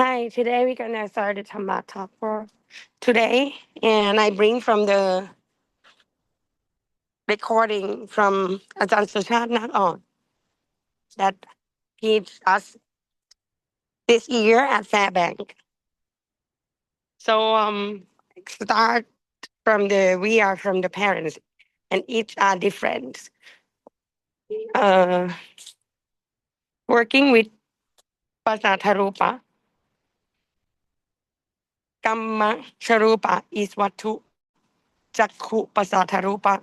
Hi, today we're gonna start the Dhamma talk for today, and I bring from the recording from Ajahn Suchat Nakon that gives us this year at Fairbank. So start from we are from the parents, and each are different. Uh, Working with Pasatharupa, Kamma Sharupa is Vatu, Chakku Pasatharupa.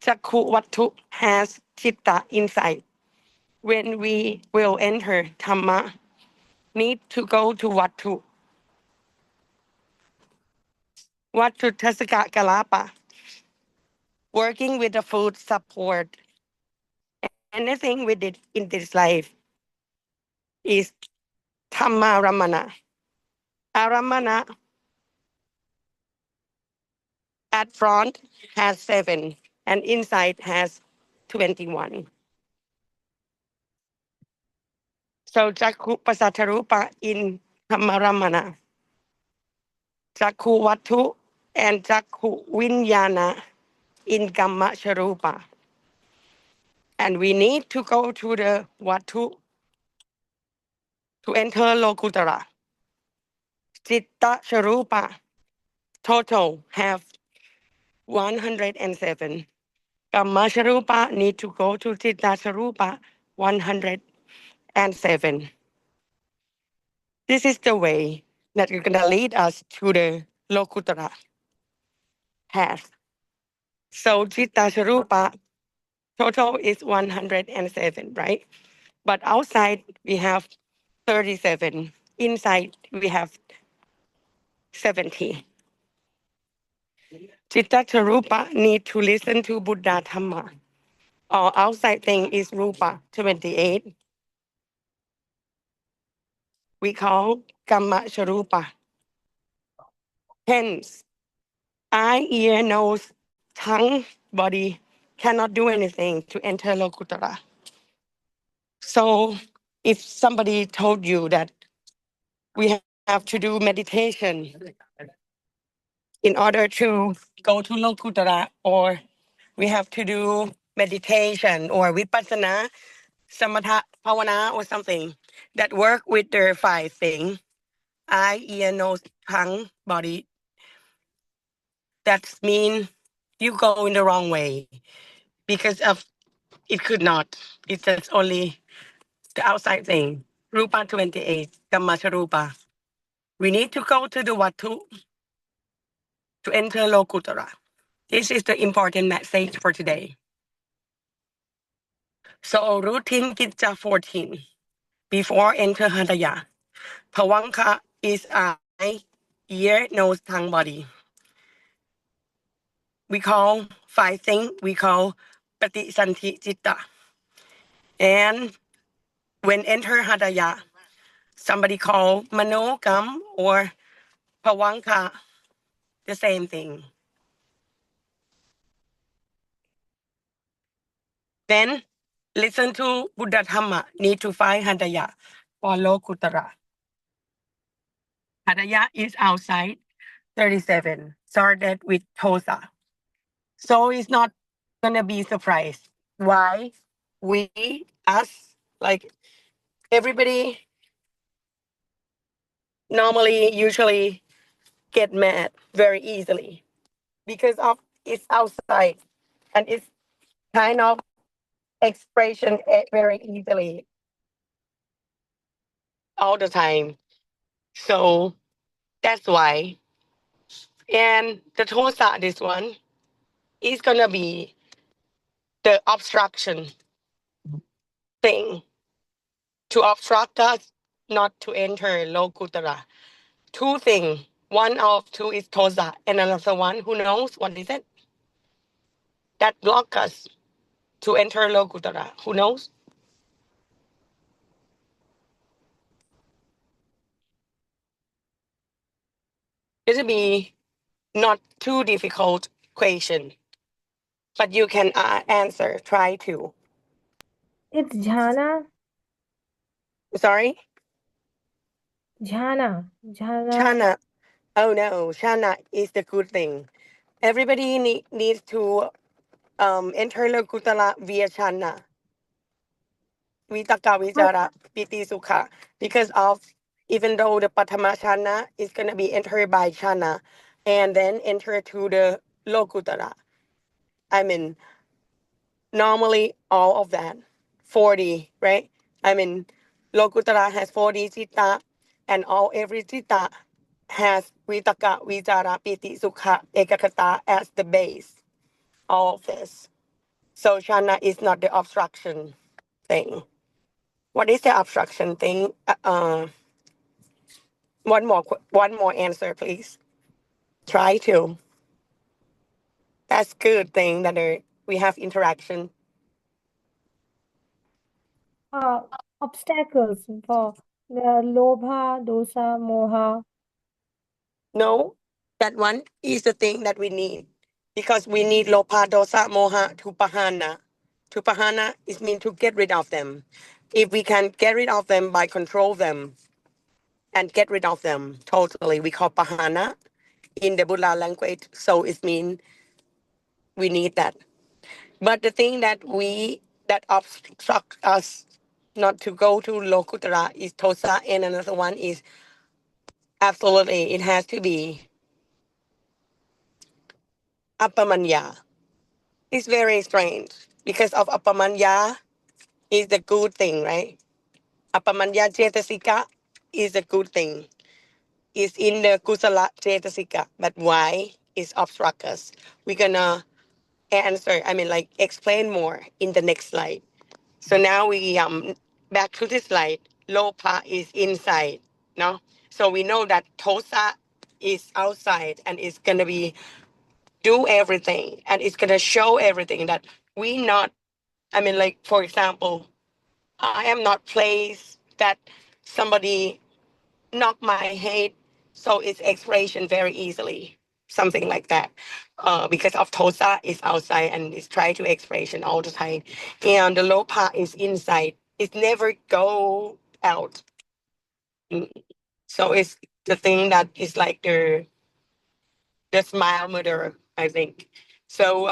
Chakku Vatu has Chitta inside. When we will enter Dhamma, need to go to Vatu. Vatu Tasaka Kalapa. Working with the food support. Anything we did in this life is Dhamma Ramana. Aramana at front has 7 and inside has 21. So Chakku Pasatharupa in Dhamma Ramana. Chakku Vatu and Chakku Vinyana in Kamma Sharupa. And we need to go to the Vatu to enter Lokutara. Chitta Sharupa total have 107. Kamma Sharupa need to go to Chitta Sharupa 107. This is the way that you're gonna lead us to the Lokutara path. So Chitta Sharupa total is 107, right? But outside we have 37. Inside we have 70. Chitta Rupa need to listen to Buddha Dhamma. Our outside thing is Rupa 28. We call Kamma Sharupa. Hence, eye, ear, nose, tongue, body cannot do anything to enter Lokutara. So if somebody told you that we have to do meditation in order to go to Lokutara, or we have to do meditation or vipassana, samatha, bhavana, or something that work with the 5 things, eye, ear, nose, tongue, body, that mean you go in the wrong way because of it could not. It's just only the outside thing. Rupa 28, Kamma Rupa. We need to go to the Vatu to enter Lokutara. This is the important message for today. So routine Gita 14. Before enter Hadaya. Pawanka is eye, ear, nose, tongue, body. We call 5 things, we call Patisanti Citta. And when enter Hadaya, somebody call Manokam or Pawanka, the same thing. Then listen to Buddha Dhamma, need to find Hadaya, follow Kutara. Hadaya is outside, 37, started with Tosa. So it's not gonna be surprised. Why? We, us, like everybody normally, usually get mad very easily because of it's outside and it's kind of expression very easily all the time. So that's why. And the Tosa, this one, is gonna be the obstruction thing to obstruct us not to enter Lokutara. 2 things. One of 2 is Tosa, and another one, who knows what is it? That block us to enter Lokutara. Who knows? It will be not too difficult question, but you can answer. Try to. It's jhana. Sorry? Jhana. Chana. Oh no, Chana is the good thing. Everybody needs to enter Lokutara via Chana. Vitaka Vichara Piti Sukha. Because of even though the Patama Chana is gonna be entered by Chana and then enter to the Lokutara. I mean normally all of that 40, right? I mean Lokutara has 40 citta and all every citta has Vitaka Vichara Piti Sukha Ekakata as the base. All of this. So Shana is not the obstruction thing. What is the obstruction thing? One more answer, please. Try to. That's good thing that we have interaction. Obstacles for the lobha, dosa, moha. No, that one is the thing that we need because we need lopa, dosa, moha to pahana. To pahana is mean to get rid of them. If we can get rid of them by control them and get rid of them totally, we call pahana in the Buddha language. So it means we need that. But the thing that obstruct us not to go to Lokutara is Tosa, and another one is absolutely it has to be Appamanya. It's very strange because of Appamanya is the good thing, right? Appamanya Chetasika is a good thing. It's in the Kusala Chetasika, but why is obstruct us? We're gonna answer, I mean like explain more in the next slide. So now we back to this slide. Lopa is inside, no? So we know that Tosa is outside and it's gonna be do everything and it's gonna show everything that we not. I mean, like for example, I am not placed that somebody knock my head, so it's expression very easily, something like that. Because of Tosa is outside and it's try to expression all the time, and the low part is inside. It never go out. Mm. So it's the thing that is like the smile murderer, I think. So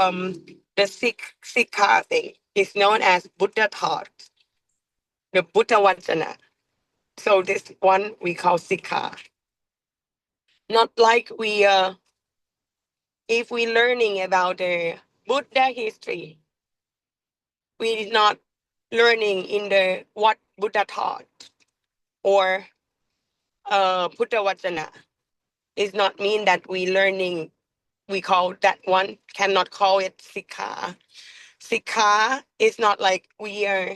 the Sikha thing is known as Buddha thought, the Buddha Vajana. So this one we call Sikha. Not like we if we learning about the Buddha history, we not learning in the what Buddha taught or Buddha Vajana. It's not mean that we learning. We call that one cannot call it Sikha. Sikha is not like we are,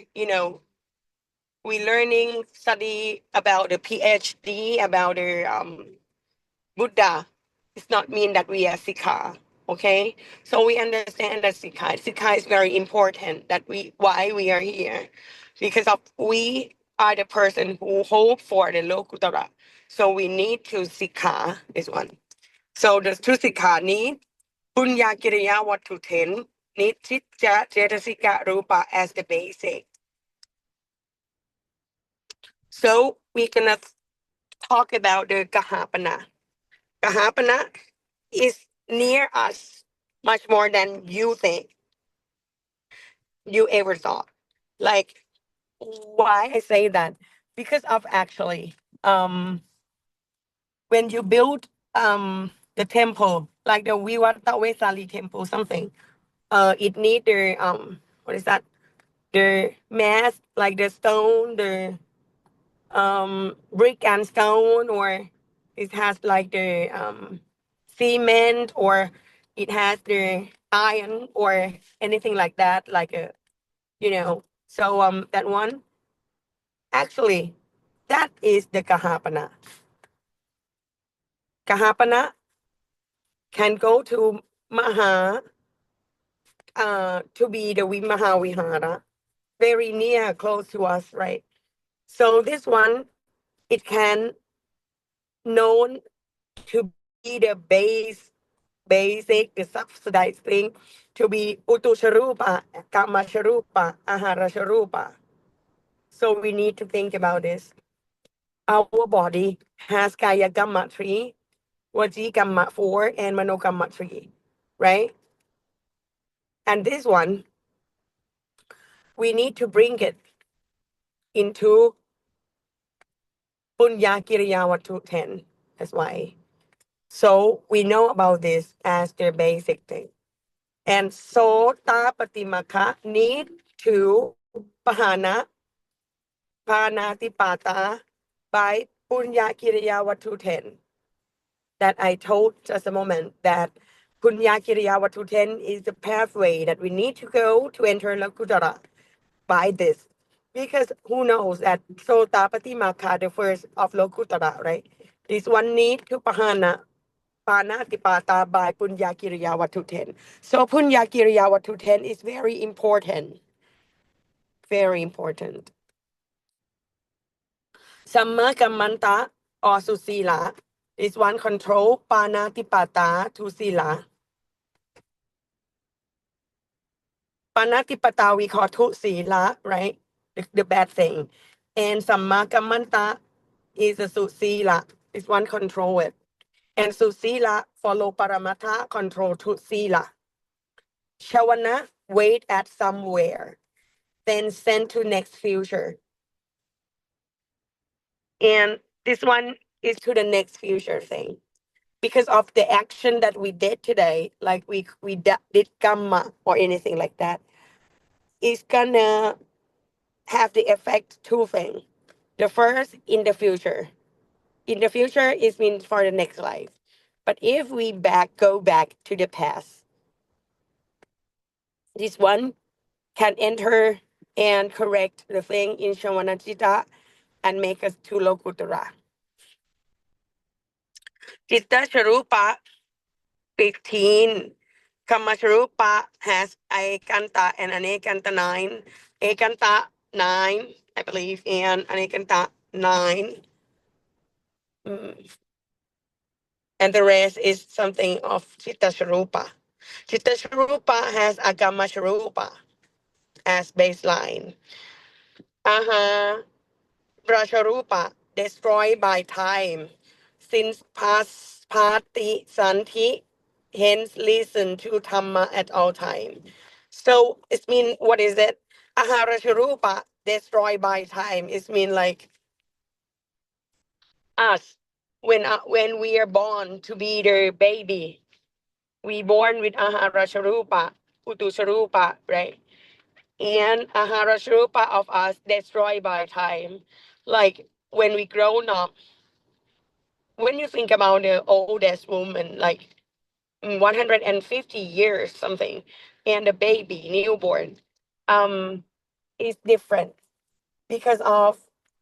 we learning study about the PhD about the Buddha. It's not mean that we are Sikha. Okay, so we understand that Sikha is very important. That we why we are here, because of we are the person who hope for the Lokutara. So we need to Sikha this one. So the two Sikha need Punya Kiriya Watu Ten need Chitta Cetasika Rupa as the basic. So we're gonna talk about the Kahapana. Kahapana is near us much more than you think you ever thought. Like why I say that? Because of actually when you build the temple, like the Viwata Vesali temple, something, it need the what is that? The mass, like the stone, the brick and stone, or it has like the cement, or it has the iron or anything like that, like a so that one actually that is the kahapana. Kahapana can go to maha to be the Maha Vihara, very near, close to us, right? So this one, it can known to be the basic, the subsidized thing, to be Utusharupa, Kamasharupa, Aharasharupa. So we need to think about this. our body has kaya gamma 3, vaji gamma 4, and mano gamma 3, right? And this one, we need to bring it into punya kiriya vatu 10. That's why. So we know about this as the basic thing. And so tapatimaka need to pahana panatipata by punya kiriya vatu 10. That I told just a moment that punya kiriya vatu 10 is the pathway that we need to go to enter Lakutara by this. Because who knows that Sotapati Maka, the first of Lokutara, right? This one need to pahana panatipata by punya kiriya vatu 10. So punya kiriya vatu 10 is very important. Very important. Samma kammanta or susila is one control panatipata to sila. Panatipata we call to sila, right? The bad thing. And samma kammanta is a susila. Is one control it. And susila follow paramata control to sila. Shawana wait at somewhere. Then send to next future. And this one is to the next future thing. Because of the action that we did today, like we did gamma or anything like that, it's gonna have the effect two things. The first, in the future. In the future, it means for the next life. But if we go back to the past, this one can enter and correct the thing in Shawanachita and make us to Lokutara. Chitta Sharupa 15. Kamasharupa has Ekanta and Anekanta 9. Ekanta 9, I believe, and Anekanta 9. And the rest is something of Chitta Sharupa. Chitta Sharupa has Agama Sharupa as baseline. Brasharupa, destroyed by time. Since past party santi, hence listen to Dhamma at all time. So it means, what is it? Aharasharupa, destroyed by time. It means like us. When we are born to be the baby, we born with Aharasharupa, Utusharupa, right? And Aharasharupa of us destroyed by time. Like when we grown up, when you think about the oldest woman, like 150 years something, and the baby newborn, is different because of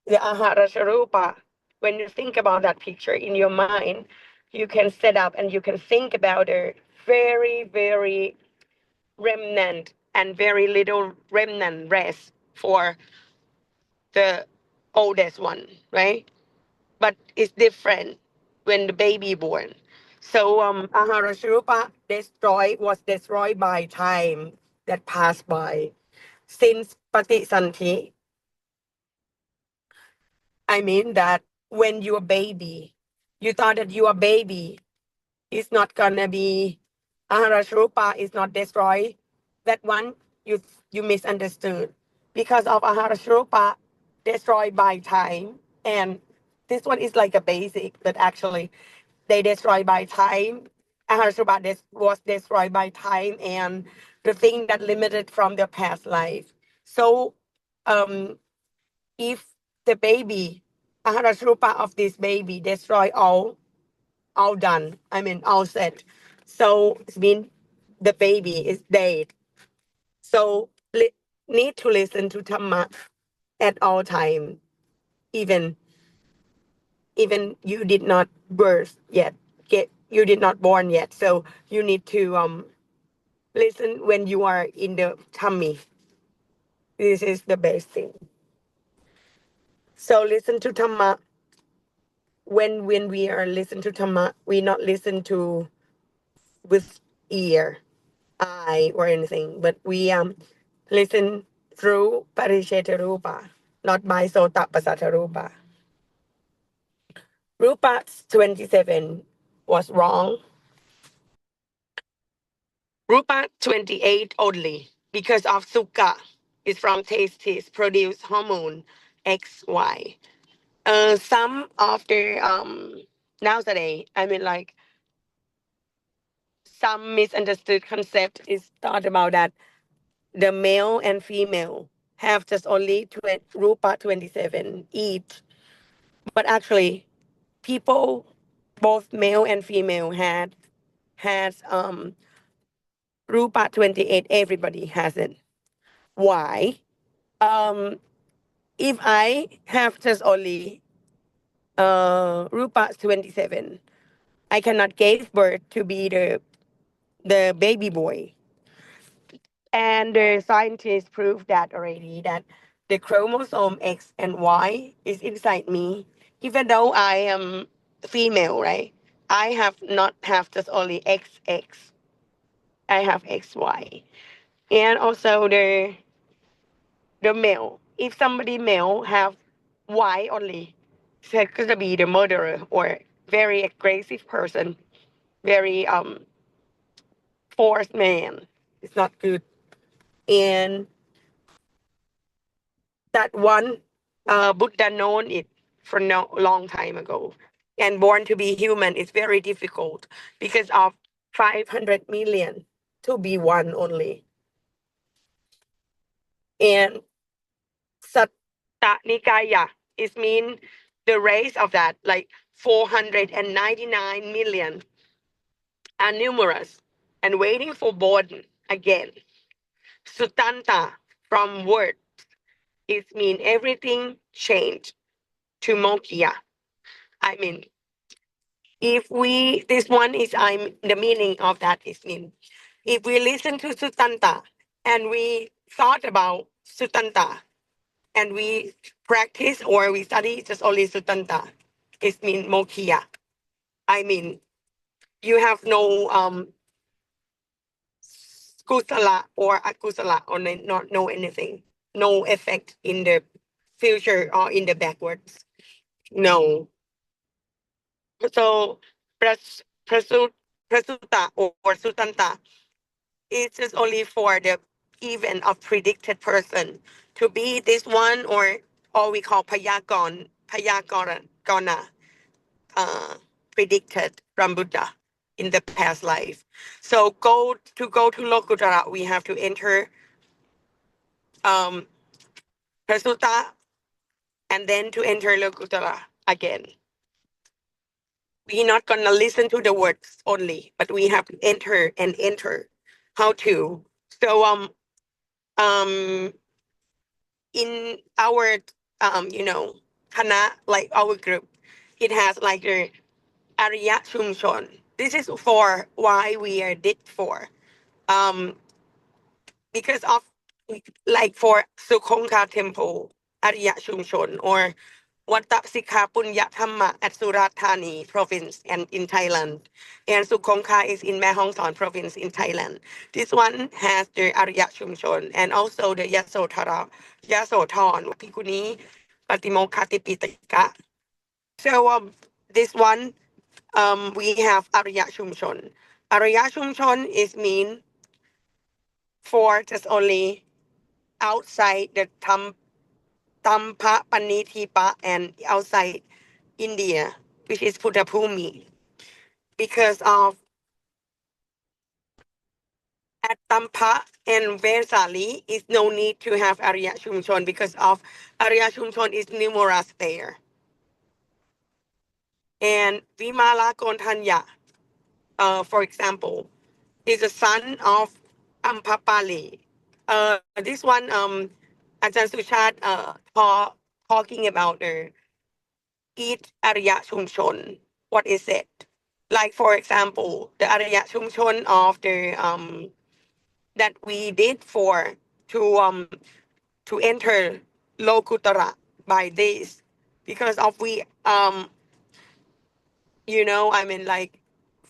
the Ahara Sharupa. When you think about that picture in your mind, you can set up and you can think about a very, very remnant and very little remnant rest for the oldest one, right? But it's different when the baby born. So Aharashrupa was destroyed by time that passed by. Since Patisanti, I mean that when you're a baby, you thought that you are baby, it's not gonna be Aharashrupa is not destroyed. That one you misunderstood because of Aharashrupa destroyed by time, and this one is like a basic, but actually they destroyed by time. Aharashrupa was destroyed by time and the thing that limited from their past life. So if the baby Aharashrupa of this baby destroy all done. I mean, all set. So it means the baby is dead. So need to listen to Dhamma at all time, even you did not birth yet. You did not born yet. So you need to listen when you are in the tummy. This is the best thing. So listen to Dhamma. When we are listen to Dhamma, we not listen to with ear, eye, or anything, but we listen through Parishetarupa, not by Sota Pasatarupa. Rupa 27 was wrong. Rupa 28 only because of Sukha is from testes produce hormone XY. Some of the nowadays, I mean like some misunderstood concept is thought about that the male and female have just only Rupa 27 each. But actually people both male and female has Rupa 28. Everybody has it. Why? Um if I have just only Rupa 27, I cannot give birth to be the baby boy. And the scientists proved that already that the chromosome X and Y is inside me. Even though I am female, right? I have not have just only XX. I have XY. And also the male. If somebody male have Y only, so it could be the murderer or very aggressive person, very forced man. It's not good. And that one Buddha known it for no long time ago. And born to be human is very difficult because of 500 million to be one only. And Satta Nikaya is mean the race of that, like 499 million are numerous and waiting for born again. Sutanta from word is mean everything changed to Mokia. I mean, if we this one is I'm the meaning of that is mean if we listen to Sutanta and we thought about Sutanta and we practice or we study just only Sutanta, it mean Mokia. I mean, you have no kusala or akusala or not know anything, no effect in the future or in the backwards. No. So prasu, prasuta or sutanta is just only for the event of predicted person to be this one or we call payagona predicted from Buddha in the past life. So go to Lokutara, we have to enter Prasuta and then to enter Lokutara again. We're not gonna listen to the words only, but we have to enter and enter. How to? So um in our kana like our group, it has like the Arya Shumshon. This is for why we are did for. Um because of like for Sukhonka Temple, Arya Shumshon, or Wattapsika Punya Thamma at Surat Thani province and in Thailand. And Sukhonka is in Mae Hong Son province in Thailand. This one has the Arya Shumshon and also the Yasothon, Pikuni, Patimokati Pitaka. So this one we have Arya Shumshon. Arya Shumshon is mean for just only outside the Tampa Panitipa and outside India, which is Puttapumi, because of at Tampa and Vesali is no need to have Arya Shumchon because of Arya Shumchon is numerous there. And Vimala Kontanya, for example, is a son of Ampapali. This one, Ajahn Suchat talking about each Arya Shumchon. What is it? Like for example, the Arya Shumchon of the that we did for to enter Lokutara by this because of we I mean like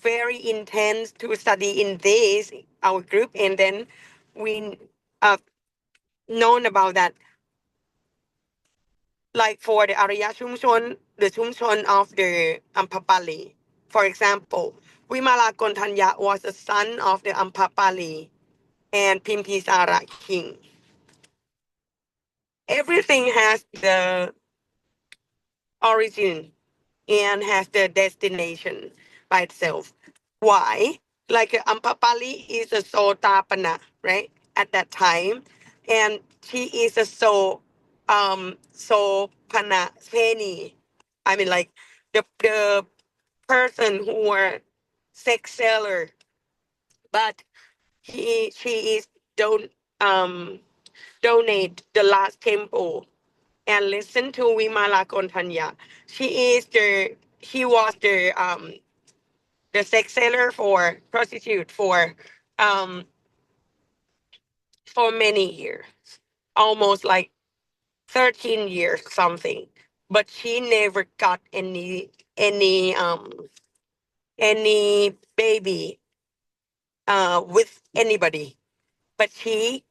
very intense to study in this our group and then we known about that like for the Arya Chumchon, the Chumchon of the Ampapali. For example, Vimala Kontanya was a son of the Ampapali and Pimpisara king. Everything has the origin and has the destination by itself. Why? Like Ampapali is a Sotapana, right? At that time. And she is a Sopana Penny. I mean like the person who were sex seller, but she is don't donate the last temple and listen to Vimala Kontanya. He was the sex seller for prostitute um for many years, almost like 13 years something. But she never got any baby with anybody. But she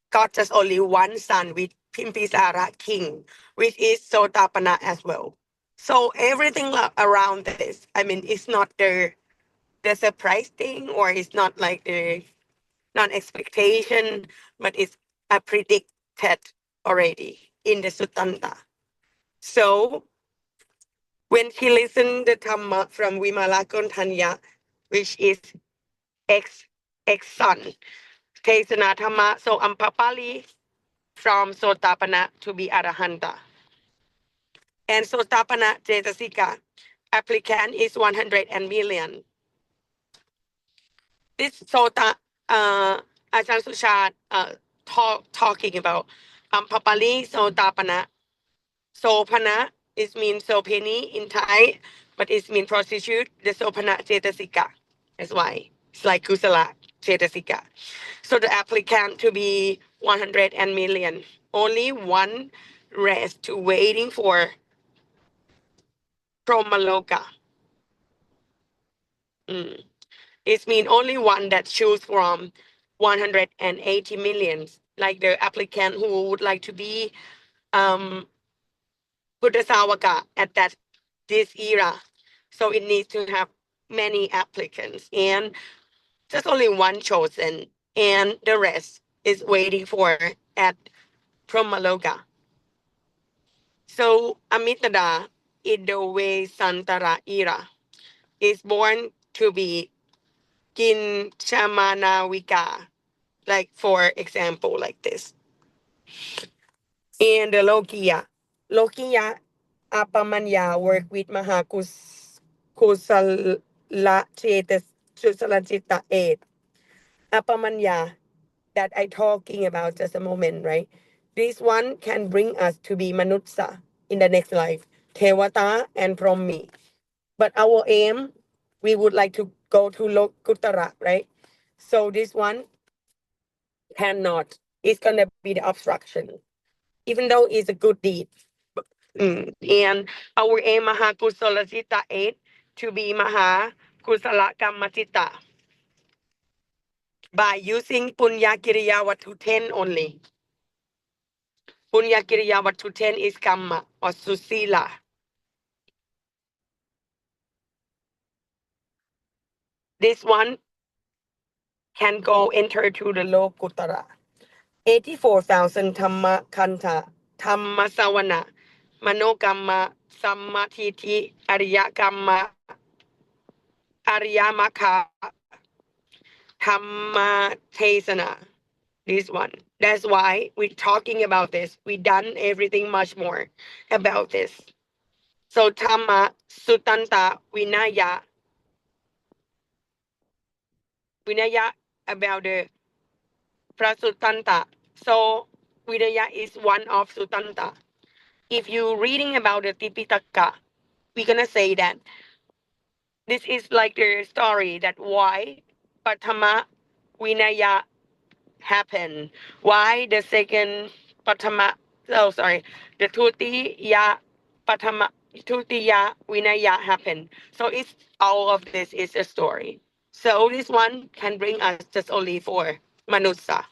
got just only one son with Pimpisara king, which is Sotapana as well. So everything around this, I mean, it's not the surprise thing, or it's not like the non expectation, but it's predicted already in the Sutanta. So when she listened the Dhamma from Vimala Kontanya, which is ex son, Tesana Dhamma, so Ampapali from Sotapana to be Arahanta. And Sotapana Jetasika applicant is 100 million. This Sota, Ajahn Sushad talking about Papali Sotapana. Sopana is mean Sopeni in Thai, but it mean prostitute. The Sopana Jetasika. That's why it's like Kusala Jetasika. So the applicant to be 100 million. Only one rest to waiting for Promaloka. It means only one that choose from 180 millions, like the applicant who would like to be Buddha Sawaka at this era. So it needs to have many applicants and just only one chosen, and the rest is waiting for at Promaloka. So Amitada in the way Santara era is born to be Kin Chamanawika, like for example, like this. And the Lokiya Apamanya work with Kusala Chita 8. Apamanya that I talking about just a moment, right? This one can bring us to be Manutsa in the next life, Tewata and Promi. But our aim, we would like to go to Lokutara, right? So this one cannot. It's gonna be the obstruction, even though it's a good deed. And our aim Maha Kusalasita 8 to be Maha Kusala Kammasita by using Punya Kiriya Watu 10 only. Punya Kiriya Watu 10 is Kamma or Susila. This one can go enter to the Lokutara. 84,000 Dhamma Kanta, Dhamma Sawana, Manokamma, Sammatiti, Ariyakamma, Ariyamakha, Dhamma Tesana. This one. That's why we're talking about this. We've done everything much more about this. So Dhamma, Sutanta, Vinaya about the Prasutanta. So Vinaya is one of Sutanta. If you're reading about the Tipitaka, we're gonna say that this is like the story that why Patama Vinaya happened. Why the second Patama, oh sorry, the Tutiya Patama Tutiya Vinaya happened. So it's all of this is a story. So this one can bring us just only for Manusa.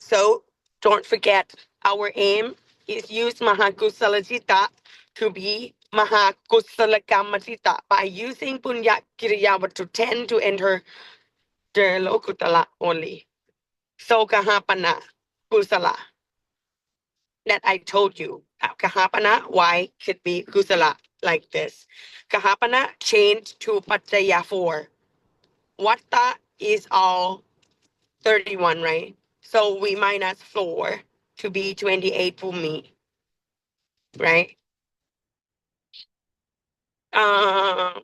So don't forget our aim is use Mahakusalajita to be Mahakusalakamajita by using Punya Kiriyawatu 10 to enter the Lokutala only. So Kahapana Kusala that I told you. Kahapana, why could be Kusala like this. Kahapana changed to Pachaya 4. Vata is all 31, right? So we minus 4 to be 28 Pumi, right? 4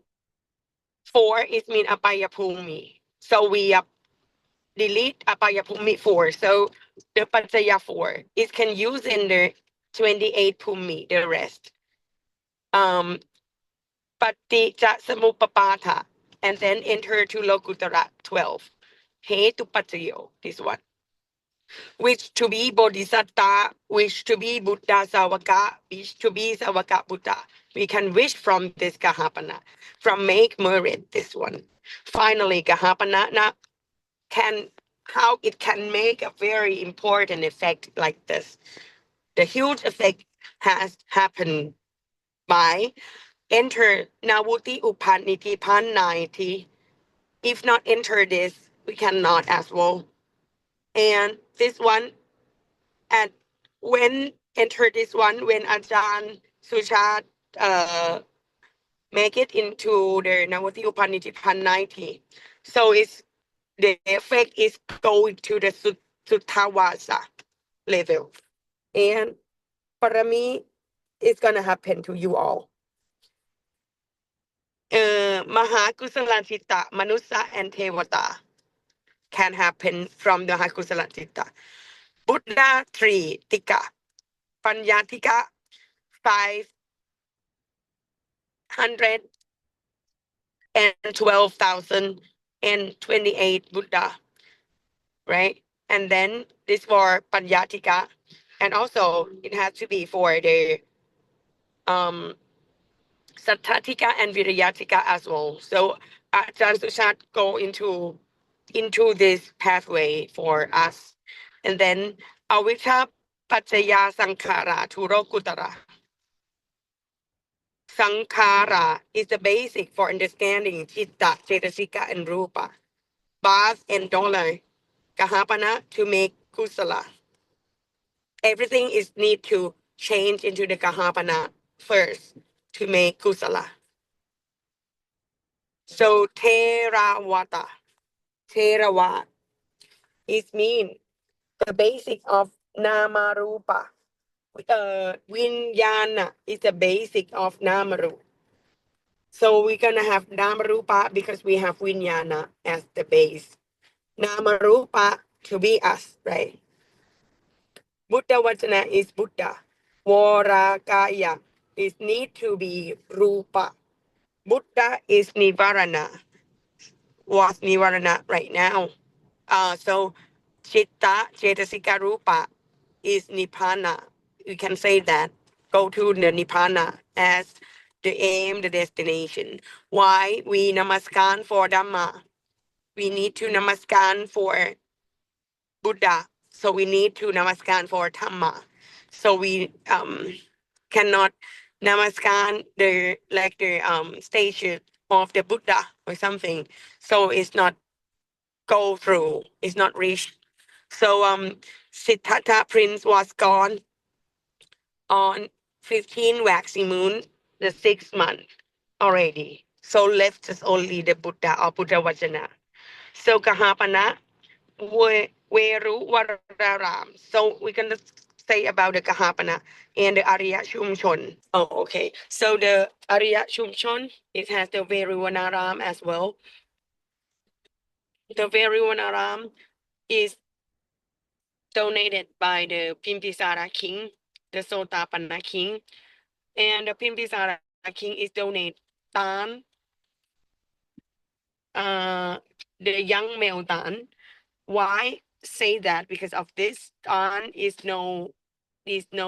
is mean Apaya Pumi. So we delete Apaya Pumi 4. So the Pachaya 4 it can use in the 28 Pumi, the rest. Patija Samupapata, and then enter to Lokutara 12. Hetu Pachayo, this one. Which to be Bodhisattva, wish to be Buddha Savaka, wish to be Savaka Buddha. We can wish from this Kahapana, from make merit, this one. Finally, Kahapana can, how it can make a very important effect like this. The huge effect has happened by enter Navuti Upaniti Pannaiti. If not enter this, we cannot as well. And this one, and when enter this one, when Ajahn Suchat make it into the Navati Upaniti Pannaiti. So it's the effect is going to the Suttavasa level. And Parami is gonna happen to you all. Mahakusalachita, Manusa and Tevata can happen from the Mahakusalachita. Buddha 3, Tika. Panyatika 512,028 Buddha, right? And then this for Panyatika, and also it has to be for the Sattatika and Virayatika as well. So Ajahn Suchat go into this pathway for us. And then Avita Pachaya Sankhara Turokutara. Sankhara is the basic for understanding Chitta, Cetasika, and Rupa. Bath and dollar, Kahapana to make Kusala. Everything is need to change into the Kahapana first to make Kusala. So Theravada, Theravada is mean the basic of Namarupa. Vinyana is the basic of Namarupa. So we're gonna have Namarupa because we have Vinyana as the base. Namarupa to be us, right? Buddha Vachana is Buddha. Varakaya is need to be Rupa. Buddha is Nivarana. Was Nivarana right now. So Chitta, Cetasika Rupa is Nibbana. You can say that. Go to the Nibbana as the aim, the destination. Why we Namaskan for Dhamma? We need to Namaskan for Buddha. So we need to Namaskan for Dhamma. So we cannot Namaskan the statue of the Buddha or something. So it's not go through, it's not reached. So Siddhartha Prince was gone on 15 waxing moon, the 6th month already. So left us only the Buddha or Buddha Vajana. So Kahapana, Veru Vararam. So we're going to say about the Kahapana and the Arya Shumchon. Oh, okay. So the Arya Shumchon, it has the Veru Vanaram as well. The Veru Vanaram is donated by the Pimpisara king, the Sotapanna king, and the Pimpisara king is donate Tan, the young male Tan. Why say that? Because of this Tan is no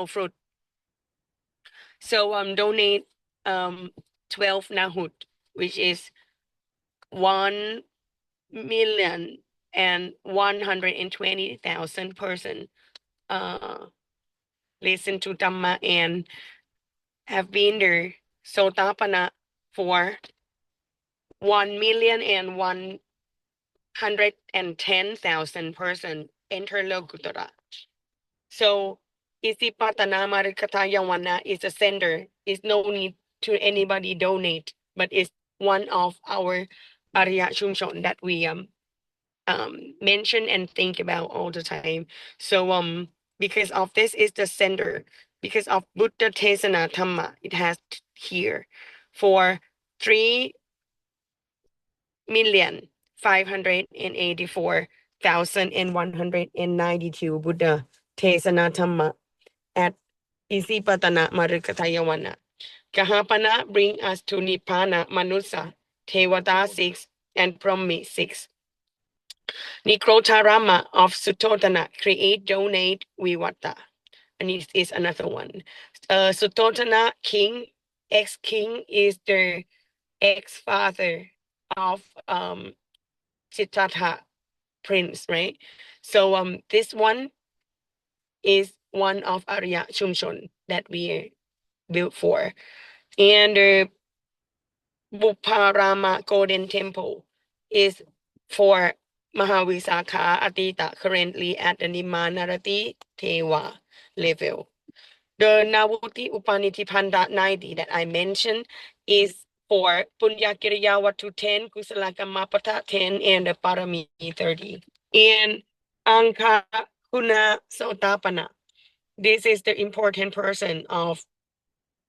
fruit. So donate 12 Nahut, which is 1,120,000 person listen to Dhamma and have been there Sotapanna for 1,110,000 person interlocutora. So Isipatana Marikata Yawana is a sender. Is no need to anybody donate, but it's one of our Arya Shumshon that we mention and think about all the time. So because of this is the sender, because of Buddha Tesana Dhamma, it has here for 3,584,192 Buddha Tesana Dhamma at Isipatana Marikatayawana. Kahapana bring us to Nibbana Manusa, Tevata 6, and Brahmi 6. Nikrotarama of Sutotana, create, donate, Vivata. And it is another one. Sutotana king, ex-king is the ex-father of Siddhartha prince, right? So this one is one of Arya Shumshon that we built for. And Buparama Golden Temple is for Mahavisakha Atita, currently at the Nimanarati Tewa level. The Navuti Upanitipanda 90 that I mentioned is for Punyakiriya Watu 10, Kusalagama 10, and the Parami 30. And Angka Kuna Sotapana. This is the important person of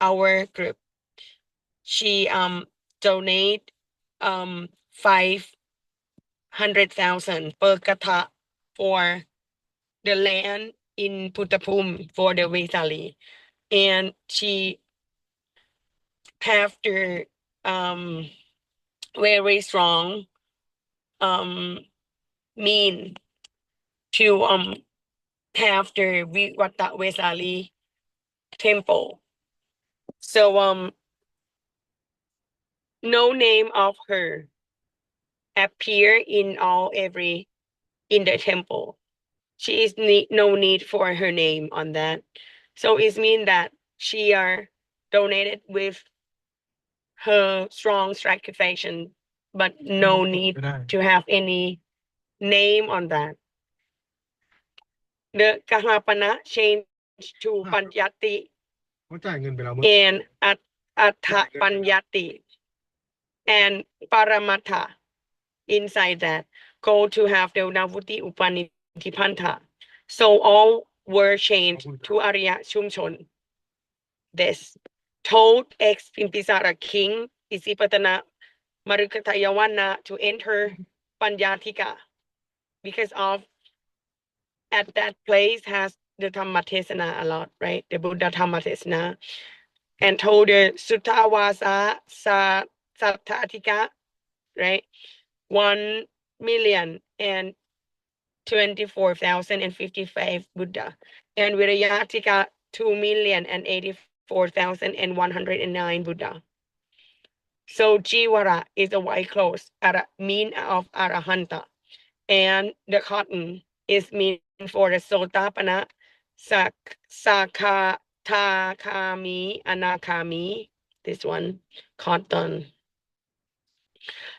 our group. She donate 500,000 per kata for the land in Puttapum for the Vesali. And she have the very strong mean to have the Vivata Vesali temple. So no name of her appear in every in the temple. She is no need for her name on that. So it means that she are donated with her strong sacrifice, but no need to have any name on that. The Kahapana changed to Panyati and Atha Panyati and Paramatha inside that go to have the Navuti Upanitipanta. So all were changed to Arya Shumshon. This told ex-Pimpisara king Isipatana Marukatayawana to enter Panyatika because of at that place has the Dhammatesana a lot, right? The Buddha Dhammatesana. And told the Suttawasa Sattatika, right? 1,024,055 Buddha. And Virayatika 2,084,109 Buddha. So Jiwara is a white clothes, mean of Arahanta. And the cotton is mean for the Sotapana, Sakha, Takami, Anakami. This one, cotton.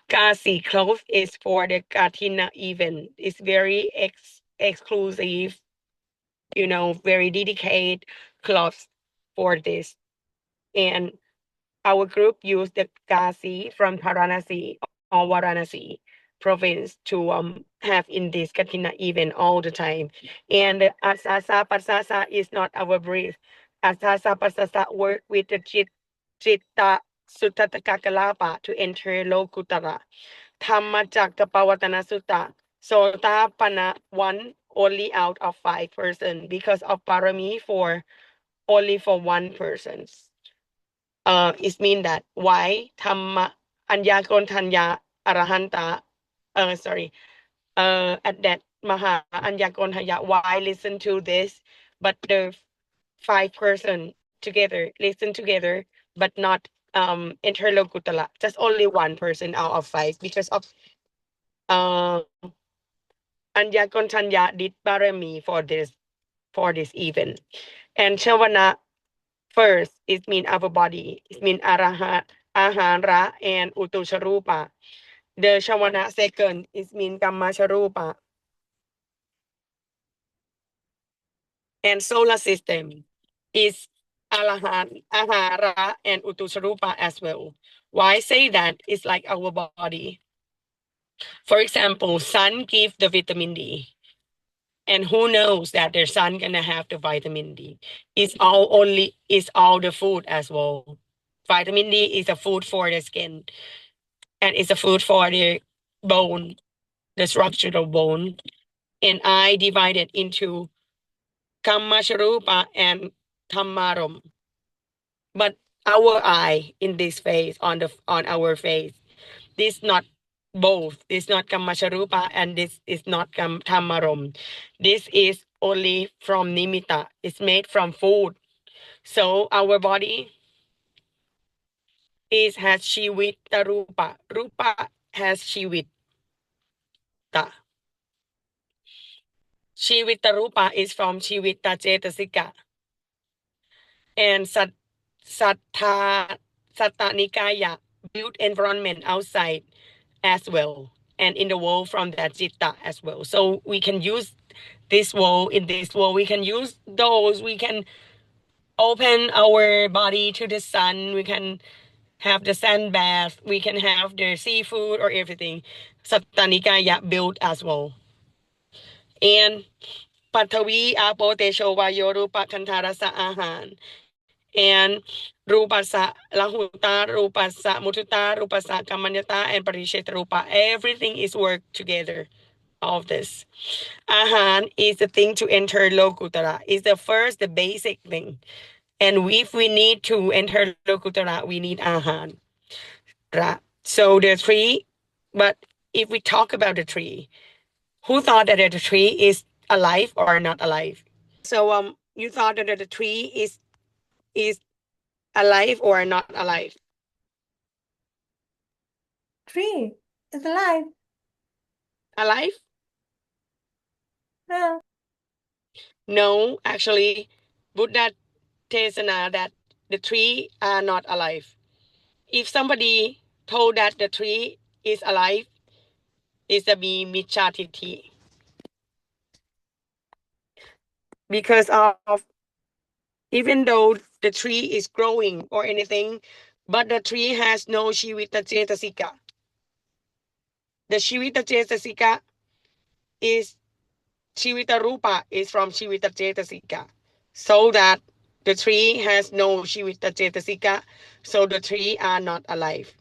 Kasi clothes is for the Katina event. It's very exclusive, very dedicated clothes for this. And our group used the Kasi from Varanasi or Varanasi province to have in this Katina event all the time. And Asasa Pasasa is not our breed. Asasa Pasasa work with the Chitta Suttakakalapa to enter Lokutara. Dhammacakkappavattana Sutta. Sotapana 1 only out of 5 person because of Parami only for 1 person. It means that why Dhamma Anya Gontanya Arahanta at that Maha Anya Gontanya, why listen to this, but the 5 person together listen together but not interlocutala, just only 1 person out of 5 because of Anya Gontanya did Parami for this event. And Shavana first, it means our body. It means Arahat, Ahara, and Utusharupa. The Shavana second, it means Kammasharupa. And solar system is Alahan, Ahara, and Utusharupa as well. Why say that? It's like our body. For example, sun gives the vitamin D. And who knows that their son gonna have the vitamin D? It's all the food as well. Vitamin D is a food for the skin and it's a food for the bone, the structural bone. And I divide it into Kammasharupa and Tamaram. But our eye in this face, on our face, this not both. This not Kammasharupa and this is not Tamaram. This is only from Nimitta. It's made from food. So our body has Shivita Rupa. Rupa has Shivita. Shivita Rupa is from Shivita Cetasika. And Satta Nikaya built environment outside as well. And in the world from that Citta as well. So we can use this world, in this world, we can use those, we can open our body to the sun, we can have the sand bath, we can have the seafood or everything. Sattanikaya built as well. And Patavi Apo Tesho Vayo Rupa Kantarasa Ahan. And Rupasa Lahuta, Rupasa Mututa, Rupasa Kamanyata, and Parisheta Rupa. Everything is worked together. All of this. Ahan is the thing to enter Lokutara. Is the first, the basic thing. And if we need to enter Lokutara, we need Ahan. So the tree, but if we talk about the tree, who thought that the tree is alive or not alive? So you thought that the tree is alive or not alive? Tree is alive. Alive? Yeah. No, actually, Buddha Tesana that the tree are not alive. If somebody told that the tree is alive, it's a be michatithi. Because of, even though the tree is growing or anything, but the tree has no Shivita Cetasika. The Shivita Cetasika is Shivita Rupa is from Shivita Cetasika. So that the tree has no Shivita Cetasika, so the tree are not alive.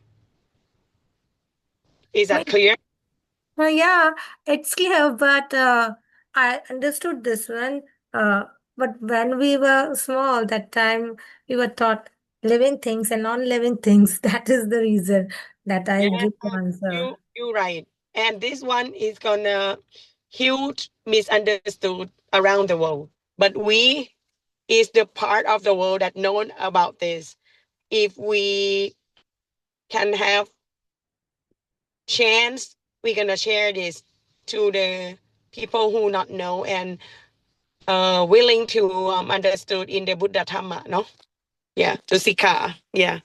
Is that clear? Yeah, it's clear, but I understood this one. But when we were small, that time we were taught living things and non-living things. That is the reason that I Yeah, give the answer. you're right. And this one is gonna huge misunderstood around the world. But we is the part of the world that known about this. If we can have chance, we're gonna share this to the people who not know and willing to understood in the Buddha Dhamma, no? Yeah, to Sikha. Yeah.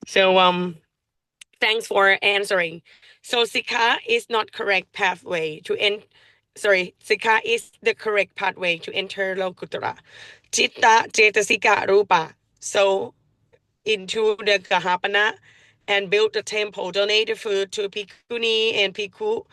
So thanks for answering. So Sikha is not correct pathway to end. Sorry, Sikha is the correct pathway to enter Lokuttara. Chitta Cetasika Rupa. So into the Kahapana and build the temple, donate the food to Bhikkhuni and Bhikkhu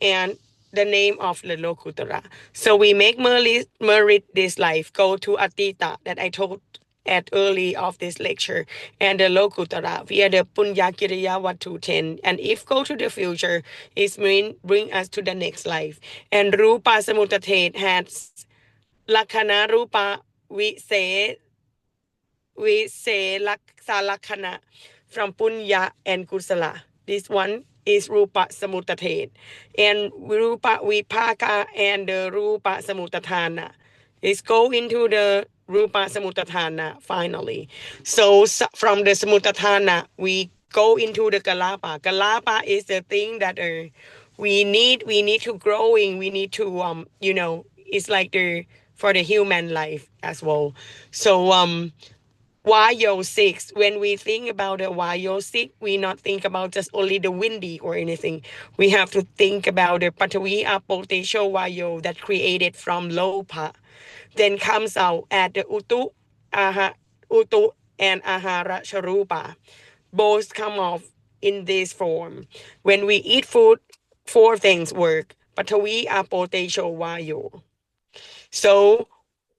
and the name of the Lokuttara. So we make merit this life, go to Atita that I told at early of this lecture, and the Lokuttara via the Punyakiriya Vatu 10. And if go to the future, it mean bring us to the next life. And Rupa Samutatet has Lakkhana Rupa Vise Salakkhana from Punya and Kusala. This one is Rupa Samutatet. And Rupa Vipaka and the Rupa Samutatthana. It's go into the Rupa Samutatthana finally. So from the Samutatthana, we go into the Kalapa. Kalapa is the thing that we need to growing. We need to, it's like the for the human life as well. So Wayo 6, when we think about the Wayo 6, we not think about just only the windy or anything. We have to think about the Patavi Apo Tesho Wayo that created from Lopa. Then comes out at the Utu and Ahara Sharupa. Both come off in this form. When we eat food, four things work. Patavi Apo Tesho Wayo. So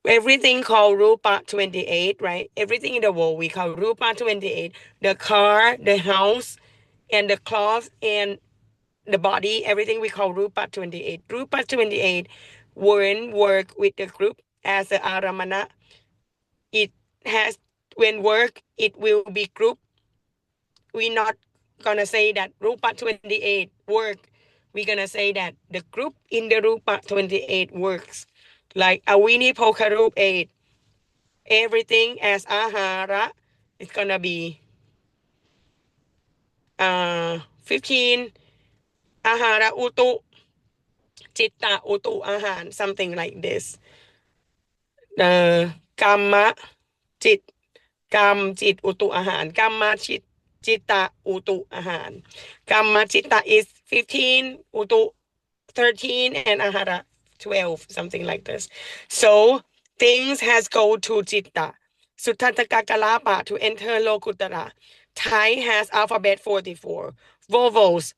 everything called Rupa 28, right? Everything in the world we call Rupa 28. The car, the house, and the cloth, and the body, everything we call Rupa 28. Rupa 28 won't work with the group as a Aramana. It has, when work, it will be group. We're not gonna say that Rupa 28 work. We're gonna say that the group in the Rupa 28 works. Like Awini Pokarup 8, everything as ahara is gonna be 15 ahara utu chitta utu ahan, something like this. Kamma chit kam chit utu ahan, kamma chit chitta utu ahan. Kamma chitta is 15, utu 13, and ahara 12, something like this. So things has go to chitta. Suttatakalapa to enter Lokutara. Thai has alphabet 44. Vowels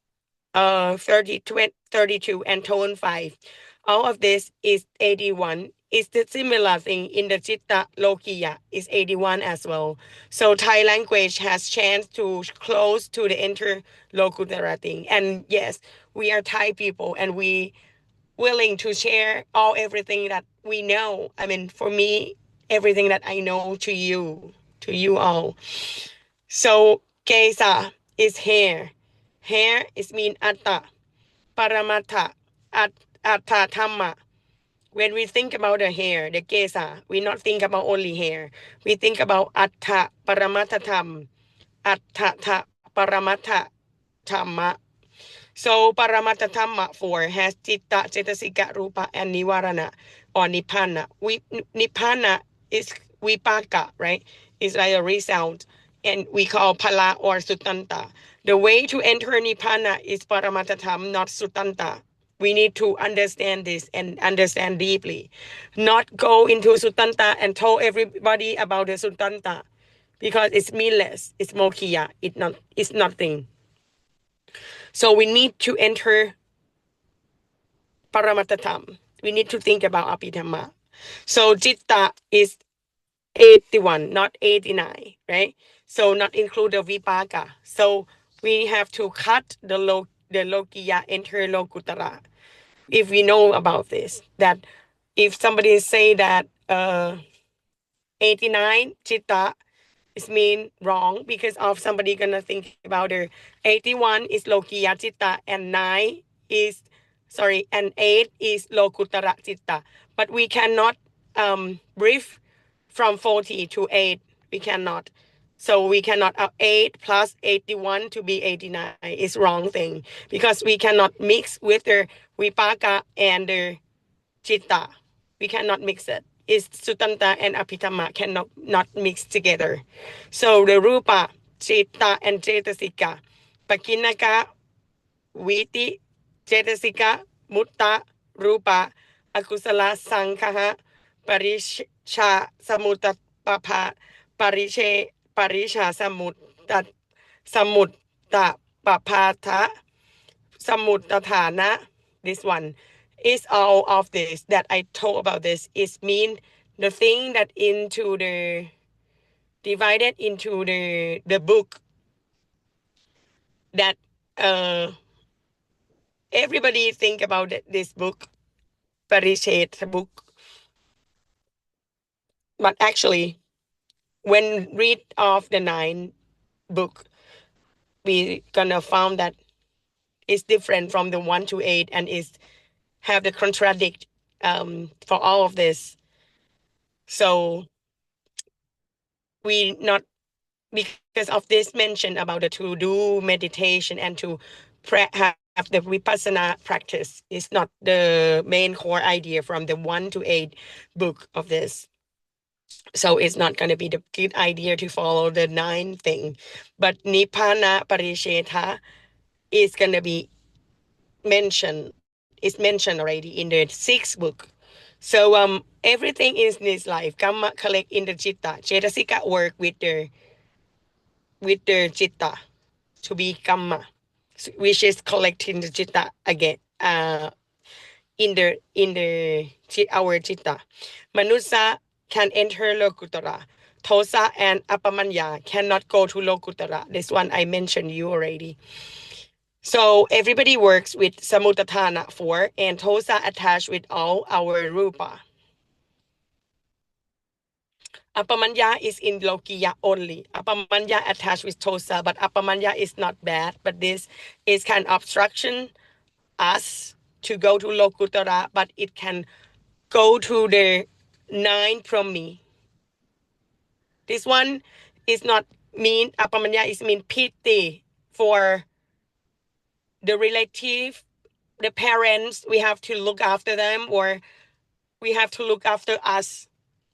30, 32, and tone 5. All of this is 81. It's the similar thing in the Chitta Lokiya is 81 as well. So Thai language has chance to close to the interlocutor thing. And yes, we are Thai people and we willing to share everything that we know. I mean, for me, everything that I know to you all. So Kesa is hair. Hair is mean atta. Paramata, atta thamma. When we think about the hair, the kesa, we not think about only hair. We think about atta paramata tham, atta paramata thamma. So paramata thamma 4 has citta, cetasika, rupa, and nivarana or nibbana. Nibbana is vipaka, right? It's like a resound, and we call pala or sutanta. The way to enter nibbana is paramata tham, not sutanta. We need to understand this and understand deeply. Not go into sutanta and tell everybody about the sutanta because it's meaningless. It's mokia. It's nothing. So we need to enter Paramatatham. We need to think about Abhidhamma. So Jitta is 81, not 89, right? So not include the Vipaka. So we have to cut the Lokiya, enter Lokutara. If we know about this, that if somebody say that 89 Chitta is mean wrong because of somebody gonna think about her. 81 is Lokiya Chitta and 9 is and 8 is Lokutara Chitta. But we cannot brief from 40 to 8. We cannot. So we cannot 8 plus 81 to be 89 is wrong thing because we cannot mix with the Vipaka and the Chitta. We cannot mix it. It's Sutanta and Apitama cannot not mix together. So the Rupa, Chitta, and Cetasika, Pakinaka, Viti, Cetasika, Mutta, Rupa, Akusala, Sankaha, Parisha, Samuta, Papa, Parisha, Samutta, Papata, Samutatana. This one is all of this that I told about. This is mean the thing that into the divided into the book that everybody think about this book, Parishet book, but actually when read of the 9 book, we gonna found that it's different from the 1 to 8 and is have the contradict for all of this. So we not, because of this mention about the to do meditation and to have the vipassana practice. It's not the main core idea from the 1 to 8 book of this. So it's not going to be the good idea to follow the 9 thing. But Nibbana Parishetha is going to be mentioned. It's mentioned already in the 6th book. So everything in this life, Kamma collect in the Chitta. Cetasika work with the Chitta to be Kamma, which is collecting the Chitta again. In our Chitta. Manusa can enter Lokutara. Tosa and Apamanya cannot go to Lokutara. This one I mentioned you already. So everybody works with Samutatthana 4 and Tosa attached with all our Rupa. Apamanya is in Lokiya only. Apamanya attached with Tosa, but Apamanya is not bad. But this is kind of obstruction us to go to Lokutara, but it can go to the 9 from me. This one is not mean apamanya, is mean pity for the relative, the parents. We have to look after them, or we have to look after us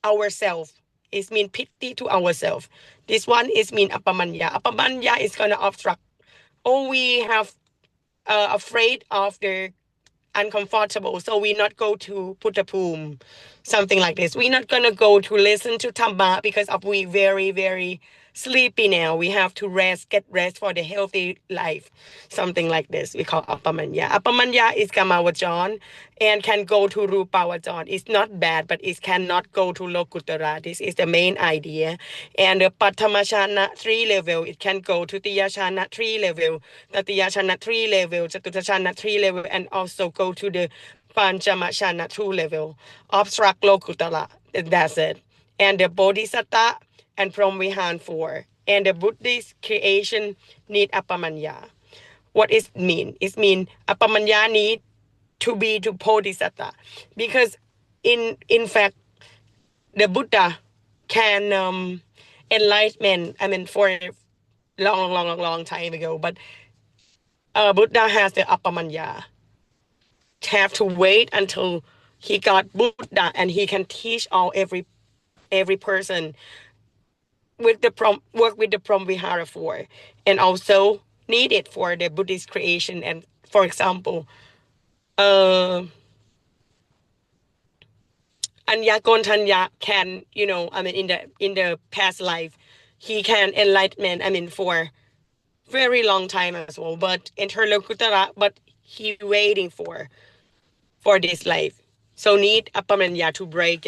ourselves. It's mean pity to ourselves. This one is mean apamanya. Apamanya is gonna obstruct. Oh, we have afraid of the uncomfortable, so we not go to Puttapum, something like this. We're not gonna go to listen to Tamba because of we very, very sleepy now. We have to rest, get rest for the healthy life, something like this. We call Apamanya. Apamanya is Kamavajan and can go to Rupavajan. It's not bad, but it cannot go to Lokutara. This is the main idea. And the Patamashana 3 level, it can go to Tiyashana 3 level, Tatiyashana 3 level, Chatutashana 3 level, and also go to the Panchamashana 2 level. Obstruct Lokutara. That's it. And the Bodhisattva and from Vihan 4. And the Buddhist creation need Apamanya. What is mean? It mean Apamanya need to be to Bodhisattva. Because in fact, the Buddha can enlightenment, I mean, for long time ago, but Buddha has the Apamanya. Have to wait until he got Buddha and he can teach every person with the work with the Vihara 4, and also needed for the Buddhist creation. And for example, Anya Gontanya can, I mean, in the past life, he can enlightenment, I mean, for very long time as well. But interlocutara, but he waiting for this life. So need Apamanya to break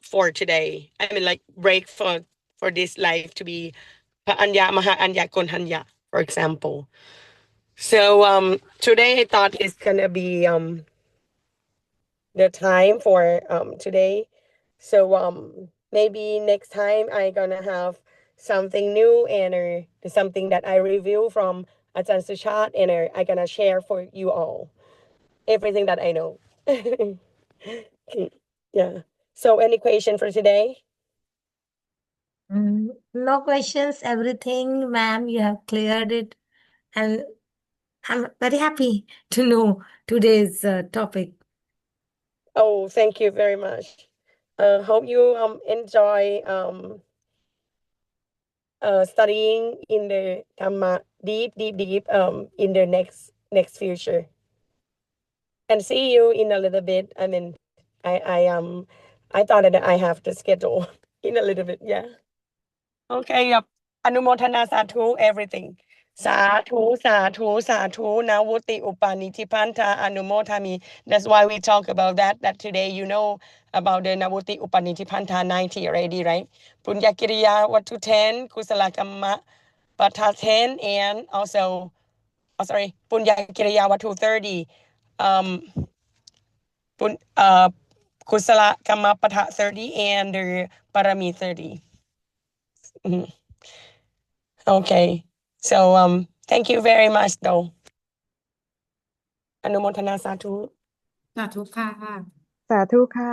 for today. I mean, like break for this life to be Anya Maha Anya Gontanya, for example. So today I thought it's gonna be the time for today. So maybe next time I gonna have something new and something that I review from Ajahn Suchat, and I gonna share for you all everything that I know. Yeah. So any question for today? No questions, everything, ma'am, you have cleared it. And I'm very happy to know today's topic. Oh, thank you very much. Hope you enjoy studying in the Dhamma deep in the next future. And see you in a little bit. I mean, I thought that I have the schedule in a little bit. Yeah. Okay. Yep. อนุโมทนาสาธุ everything สาธุสาธุสาธุนาวุติอุปานิธิพันธาอนุโมทามิ That's why we talk about that today you know about the navuti upanitipanta 90 already, right? Punya kiriya watu 10, kusala kamma pata 10, and also sorry, punya kiriya watu 30, um kusala kamma pata 30, and the parami 30. Okay. So thank you very much though. อนุโมทนาสาธุ สาธุค่ะ สาธุค่ะ